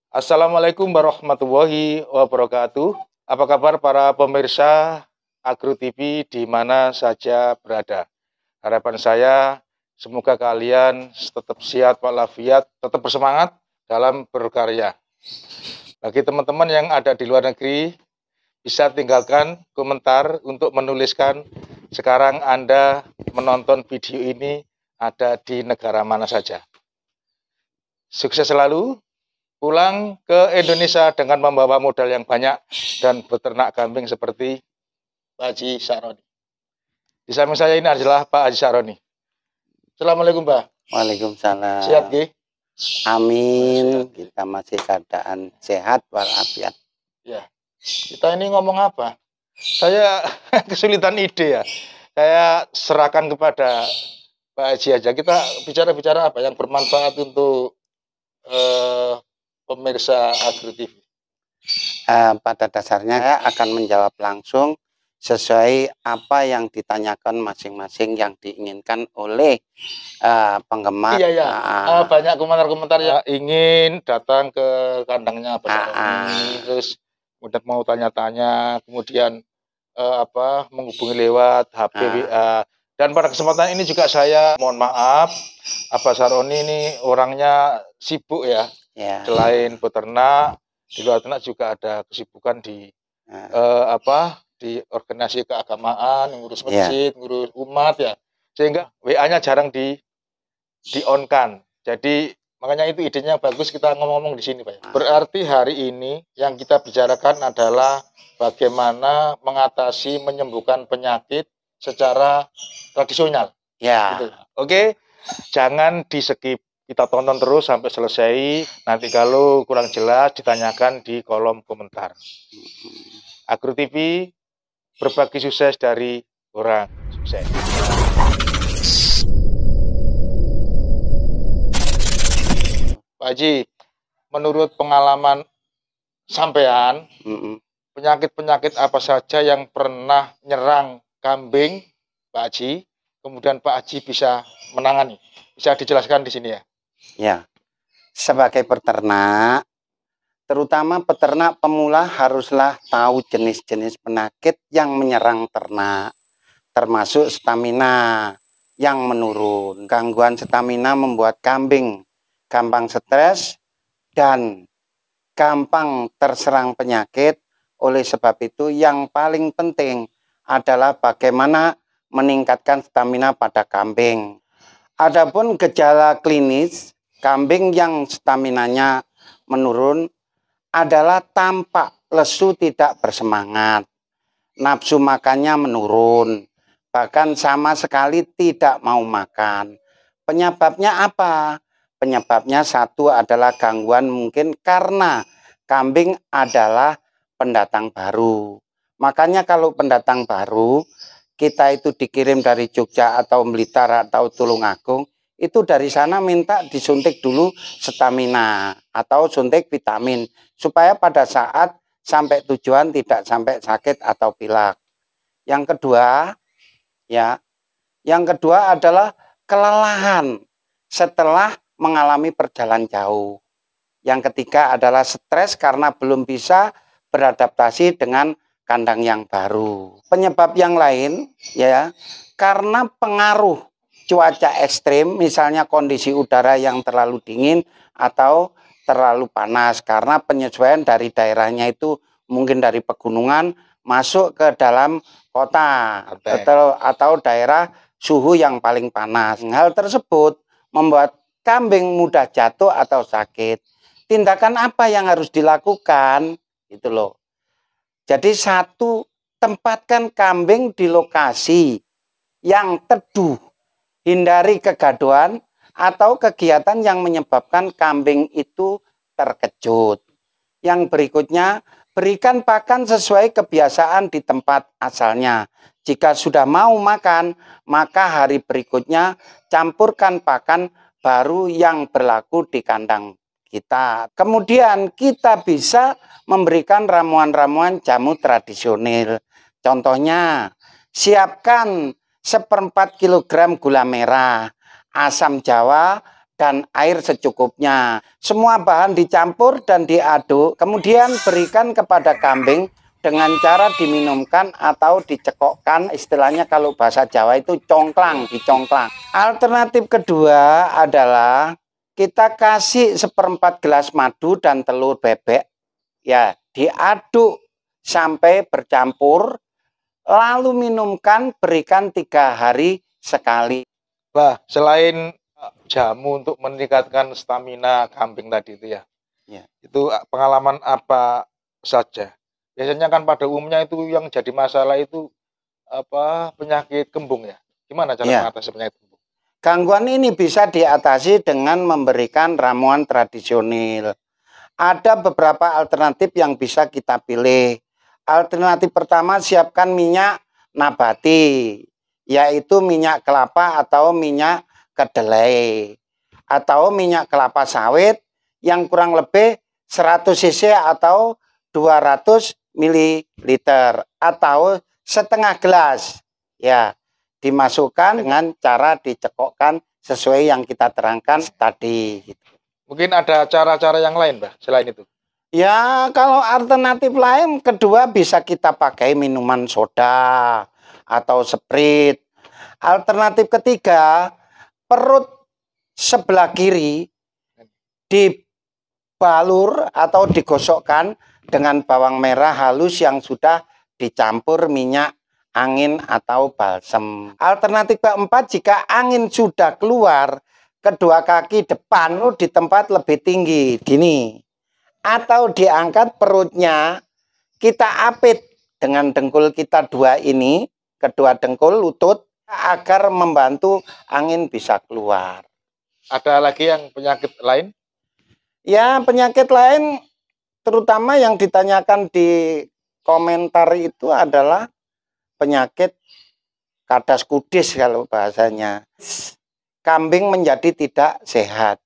Assalamualaikum warahmatullahi wabarakatuh. Apa kabar para pemirsa Agro TV di mana saja berada? Harapan saya semoga kalian tetap sehat walafiat, tetap bersemangat dalam berkarya. Bagi teman-teman yang ada di luar negeri, bisa tinggalkan komentar untuk menuliskan sekarang Anda menonton video ini ada di negara mana saja. Sukses selalu. Pulang ke Indonesia dengan membawa modal yang banyak dan beternak kambing seperti Pak Haji Saroni. Di samping saya ini adalah Pak Haji Saroni. Assalamualaikum Pak. Waalaikumsalam. Sehat G? Amin. Kita masih keadaan sehat walafiat. Ya. Kita ini ngomong apa? Saya kesulitan ide ya. Saya serahkan kepada Pak Haji aja. Kita bicara-bicara apa yang bermanfaat untuk pemirsa Agro TV. Pada dasarnya saya akan menjawab langsung sesuai apa yang ditanyakan masing-masing yang diinginkan oleh penggemar. Iya. Banyak komentar-komentar yang ingin datang ke kandangnya Pak Saroni, terus kemudian mau tanya-tanya, kemudian menghubungi lewat HP WA. Dan pada kesempatan ini juga saya mohon maaf, Abah Saroni ini orangnya sibuk ya. Selain peternak, di luar ternak juga ada kesibukan di di organisasi keagamaan, ngurus masjid, ngurus umat ya. Sehingga WA-nya jarang di-on-kan. Jadi makanya itu idenya bagus kita ngomong-ngomong di sini, Pak. Berarti hari ini yang kita bicarakan adalah bagaimana mengatasi menyembuhkan penyakit secara tradisional. Ya. Gitu. Oke. Jangan di-skip. Kita tonton terus sampai selesai. Nanti kalau kurang jelas ditanyakan di kolom komentar. Agro TV berbagi sukses dari orang sukses. Pak Haji, menurut pengalaman sampean, penyakit-penyakit apa saja yang pernah nyerang kambing, Pak Haji, kemudian Pak Haji bisa menangani? Bisa dijelaskan di sini ya? Ya, sebagai peternak, terutama peternak pemula haruslah tahu jenis-jenis penyakit yang menyerang ternak, termasuk stamina yang menurun. Gangguan stamina membuat kambing gampang stres dan gampang terserang penyakit. Oleh sebab itu yang paling penting adalah bagaimana meningkatkan stamina pada kambing. Adapun gejala klinis kambing yang staminanya menurun adalah tampak lesu, tidak bersemangat, nafsu makannya menurun, bahkan sama sekali tidak mau makan. Penyebabnya apa? Penyebabnya satu adalah gangguan mungkin karena kambing adalah pendatang baru. Makanya kalau pendatang baru, kita itu dikirim dari Jogja atau Blitar atau Tulungagung, itu dari sana minta disuntik dulu stamina atau suntik vitamin supaya pada saat sampai tujuan tidak sampai sakit atau pilek. Yang kedua adalah kelelahan setelah mengalami perjalanan jauh. Yang ketiga adalah stres karena belum bisa beradaptasi dengan kandang yang baru. Penyebab yang lain ya karena pengaruh cuaca ekstrim, misalnya kondisi udara yang terlalu dingin atau terlalu panas, karena penyesuaian dari daerahnya itu mungkin dari pegunungan masuk ke dalam kota atau daerah suhu yang paling panas. Hal tersebut membuat kambing mudah jatuh atau sakit. Tindakan apa yang harus dilakukan? Itu loh. Jadi satu, tempatkan kambing di lokasi yang teduh, hindari kegaduhan atau kegiatan yang menyebabkan kambing itu terkejut. Yang berikutnya, berikan pakan sesuai kebiasaan di tempat asalnya. Jika sudah mau makan, maka hari berikutnya campurkan pakan baru yang berlaku di kandang kita. Kemudian kita bisa memberikan ramuan-ramuan jamu tradisional. Contohnya, siapkan 1/4 kilogram gula merah, asam jawa, dan air secukupnya. Semua bahan dicampur dan diaduk, kemudian berikan kepada kambing dengan cara diminumkan atau dicekokkan, istilahnya kalau bahasa Jawa itu congklang, dicongklang. Alternatif kedua adalah kita kasih 1/4 gelas madu dan telur bebek, ya, diaduk sampai bercampur, lalu minumkan, berikan 3 hari sekali. Bah, selain jamu untuk meningkatkan stamina kambing tadi itu ya, itu pengalaman apa saja? Biasanya kan pada umumnya itu yang jadi masalah itu penyakit kembung ya. Gimana cara mengatasi penyakit kembung? Gangguan ini bisa diatasi dengan memberikan ramuan tradisional. Ada beberapa alternatif yang bisa kita pilih. Alternatif pertama, siapkan minyak nabati, yaitu minyak kelapa atau minyak kedelai, atau minyak kelapa sawit yang kurang lebih 100 cc atau 200 ml atau setengah gelas, ya, dimasukkan dengan cara dicekokkan sesuai yang kita terangkan tadi. Mungkin ada cara-cara yang lain, Mbah, selain itu? Ya, kalau alternatif lain kedua bisa kita pakai minuman soda atau Sprite. Alternatif ketiga, perut sebelah kiri dibalur atau digosokkan dengan bawang merah halus yang sudah dicampur minyak angin atau balsem. Alternatif keempat, jika angin sudah keluar, kedua kaki depan di tempat lebih tinggi, gini. Atau diangkat perutnya, kita apit dengan dengkul kita dua ini, kedua dengkul lutut, agar membantu angin bisa keluar. Ada lagi yang penyakit lain? Ya, penyakit lain terutama yang ditanyakan di komentar itu adalah penyakit kadas kudis kalau bahasanya. Kambing menjadi tidak sehat.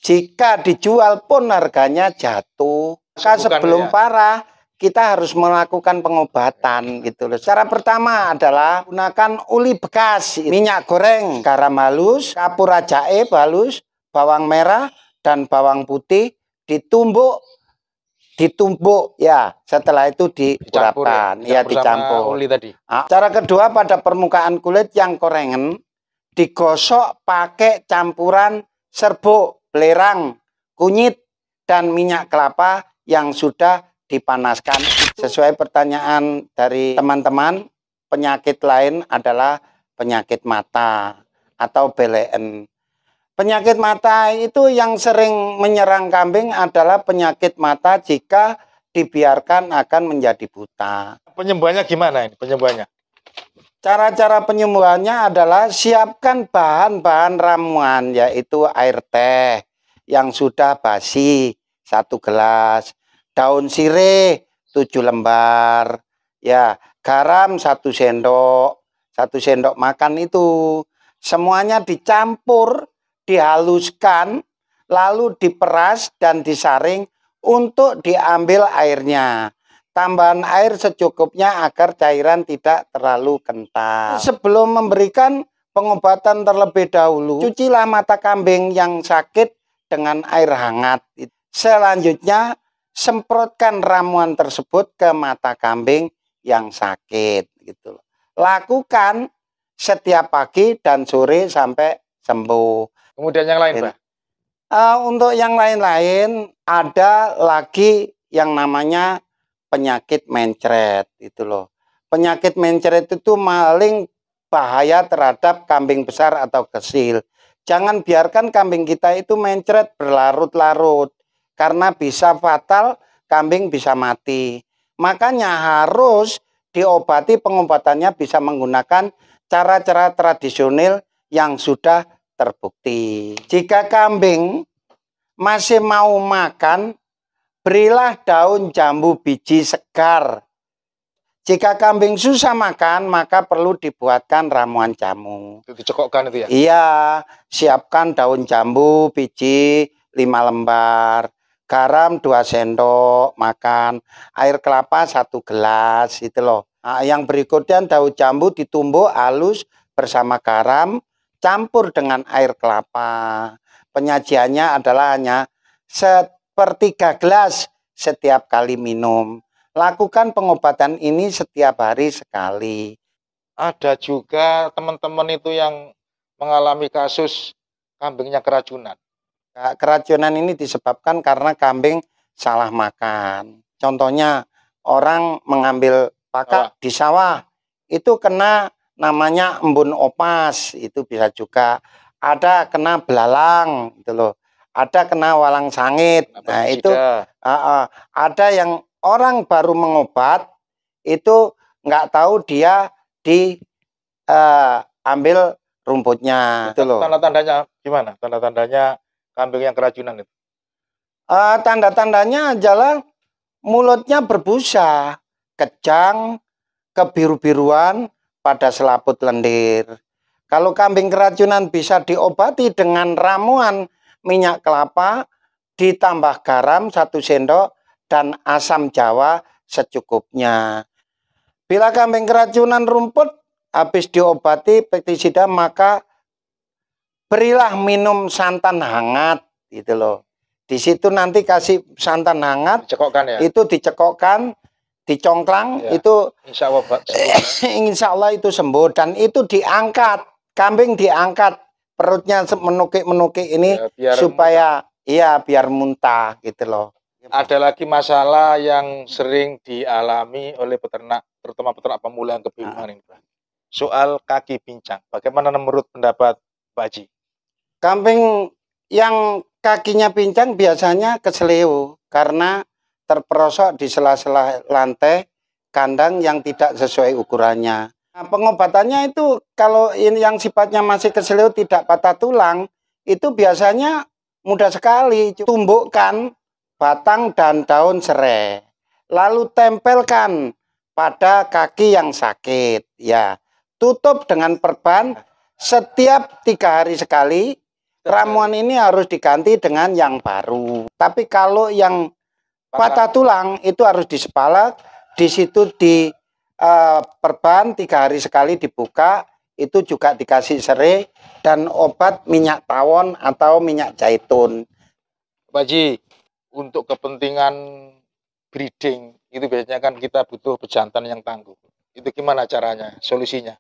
Jika dijual pun harganya jatuh. Maka sebelum parah kita harus melakukan pengobatan gitu loh. Cara pertama adalah gunakan uli bekas, minyak goreng, garam halus, kapur jahe halus, bawang merah dan bawang putih ditumbuk ya, setelah itu diurapkan, dicampur. Uli tadi. Cara kedua, pada permukaan kulit yang korengen digosok pakai campuran serbuk, belerang, kunyit dan minyak kelapa yang sudah dipanaskan. Sesuai pertanyaan dari teman-teman, penyakit lain adalah penyakit mata atau BLN. Penyakit mata itu yang sering menyerang kambing adalah penyakit mata jika dibiarkan akan menjadi buta. Penyembuhannya gimana ini? Penyembuhannya? Cara-cara penyembuhannya adalah siapkan bahan-bahan ramuan, yaitu air teh yang sudah basi 1 gelas, daun sirih 7 lembar, ya, garam 1 sendok, 1 sendok makan itu. Semuanya dicampur, dihaluskan, lalu diperas dan disaring untuk diambil airnya. Tambahan air secukupnya agar cairan tidak terlalu kental. Sebelum memberikan pengobatan terlebih dahulu, cucilah mata kambing yang sakit dengan air hangat. Selanjutnya, semprotkan ramuan tersebut ke mata kambing yang sakit. Gitu. Lakukan setiap pagi dan sore sampai sembuh. Kemudian yang lain, Pak? Untuk yang lain-lain ada lagi yang namanya penyakit mencret itu loh. Penyakit mencret itu paling bahaya terhadap kambing besar atau kecil. Jangan biarkan kambing kita itu mencret berlarut-larut karena bisa fatal, kambing bisa mati. Makanya harus diobati, pengobatannya bisa menggunakan cara-cara tradisional yang sudah terbukti. Jika kambing masih mau makan, berilah daun jambu biji segar. Jika kambing susah makan, maka perlu dibuatkan ramuan jamu. Itu dicekokkan itu ya? Iya, siapkan daun jambu biji 5 lembar, garam 2 sendok makan, air kelapa 1 gelas, itu loh. Nah, yang berikutnya daun jambu ditumbuk halus bersama garam, campur dengan air kelapa. penyajiannya adalah hanya sepertiga gelas setiap kali minum. Lakukan pengobatan ini setiap hari sekali. Ada juga teman-teman itu yang mengalami kasus kambingnya keracunan. Keracunan ini disebabkan karena kambing salah makan. Contohnya orang mengambil pakak di sawah, itu kena namanya embun opas, itu bisa juga. Ada kena belalang, gitu loh. Ada kena walang sangit. Nah itu ada yang orang baru mengobat, itu nggak tahu dia diambil rumputnya. Itu loh. Tanda-tandanya gimana? Tanda-tandanya kambing yang keracunan itu? Tanda-tandanya adalah mulutnya berbusa, kejang, kebiru-biruan pada selaput lendir. Kalau kambing keracunan bisa diobati dengan ramuan minyak kelapa, ditambah garam 1 sendok, dan asam jawa secukupnya. Bila kambing keracunan rumput, habis diobati pestisida, maka berilah minum santan hangat, gitu loh. Di situ nanti kasih santan hangat, dicekokkan ya? Itu dicekokkan, dicongklang, ya. Itu insya Allah itu sembuh, dan itu diangkat, kambing diangkat, perutnya menukik-menukik ini ya, supaya muntah. Iya biar muntah gitu loh. Ada lagi masalah yang sering dialami oleh peternak, terutama peternak pemula yang kebingungan ini, Pak. Soal kaki pincang. Bagaimana menurut pendapat Pak Haji? Kambing yang kakinya pincang biasanya keseleo karena terperosok di sela-sela lantai kandang yang tidak sesuai ukurannya. Nah, pengobatannya itu kalau ini yang sifatnya masih keseleo tidak patah tulang, itu biasanya mudah sekali. Tumbukkan batang dan daun serai, lalu tempelkan pada kaki yang sakit, ya. Tutup dengan perban setiap 3 hari sekali. Ramuan ini harus diganti dengan yang baru. Tapi kalau yang patah tulang itu harus disepalak, di situ di perban 3 hari sekali dibuka, itu juga dikasih serai dan obat minyak tawon atau minyak zaitun. Pak Haji, untuk kepentingan breeding itu biasanya kan kita butuh pejantan yang tangguh. Itu gimana caranya, solusinya?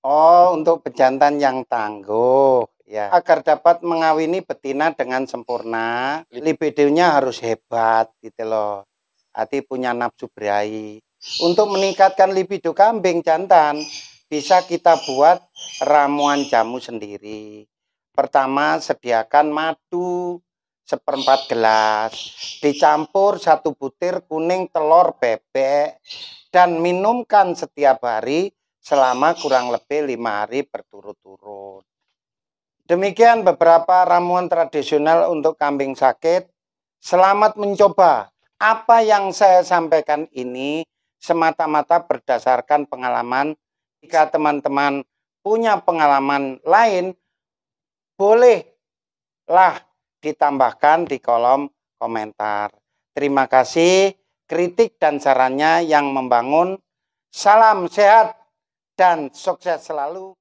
Oh, untuk pejantan yang tangguh. Ya, agar dapat mengawini betina dengan sempurna, libidonya harus hebat gitu loh. Hati punya nafsu berahi. Untuk meningkatkan libido kambing jantan, bisa kita buat ramuan jamu sendiri. Pertama, sediakan madu 1/4 gelas, dicampur 1 butir kuning telur bebek, dan minumkan setiap hari selama kurang lebih 5 hari berturut-turut. Demikian beberapa ramuan tradisional untuk kambing sakit. Selamat mencoba. Apa yang saya sampaikan ini semata-mata berdasarkan pengalaman. Jika teman-teman punya pengalaman lain, bolehlah ditambahkan di kolom komentar. Terima kasih kritik dan sarannya yang membangun. Salam sehat dan sukses selalu.